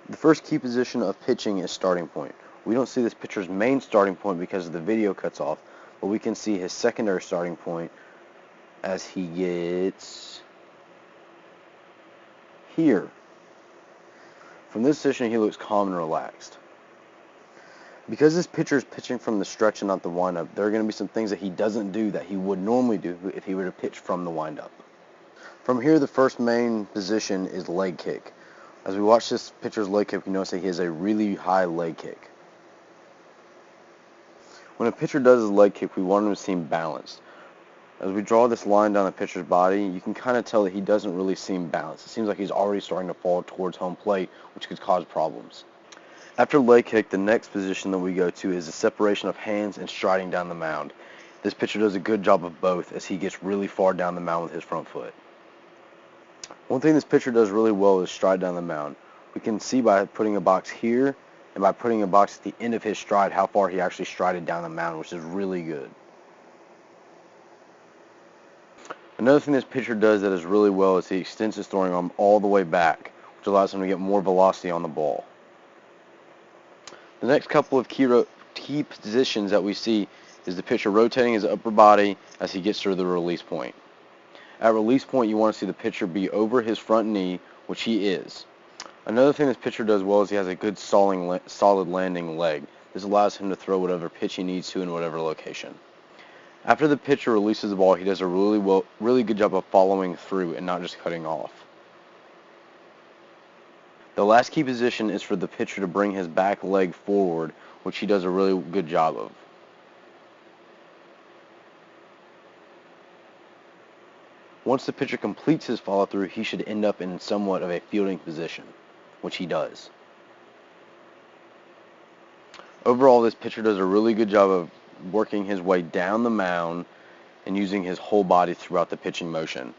The first key position of pitching is starting point. We don't see this pitcher's main starting point because the video cuts off, but we can see his secondary starting point as he gets here. From this position, he looks calm and relaxed. Because this pitcher is pitching from the stretch and not the windup, there are going to be some things that he doesn't do that he would normally do if he were to pitch from the windup. From here, the first main position is leg kick. As we watch this pitcher's leg kick, we notice that he has a really high leg kick. When a pitcher does his leg kick, we want him to seem balanced. As we draw this line down the pitcher's body, you can kind of tell that he doesn't really seem balanced. It seems like he's already starting to fall towards home plate, which could cause problems. After leg kick, the next position that we go to is the separation of hands and striding down the mound. This pitcher does a good job of both as he gets really far down the mound with his front foot. One thing this pitcher does really well is stride down the mound. We can see by putting a box here and by putting a box at the end of his stride how far he actually strided down the mound, which is really good. Another thing this pitcher does that is really well is he extends his throwing arm all the way back, which allows him to get more velocity on the ball. The next couple of key positions that we see is the pitcher rotating his upper body as he gets to the release point. At release point, you want to see the pitcher be over his front knee, which he is. Another thing this pitcher does well is he has a good solid landing leg. This allows him to throw whatever pitch he needs to in whatever location. After the pitcher releases the ball, he does a really good job of following through and not just cutting off. The last key position is for the pitcher to bring his back leg forward, which he does a really good job of. Once the pitcher completes his follow-through, he should end up in somewhat of a fielding position, which he does. Overall, this pitcher does a really good job of working his way down the mound and using his whole body throughout the pitching motion.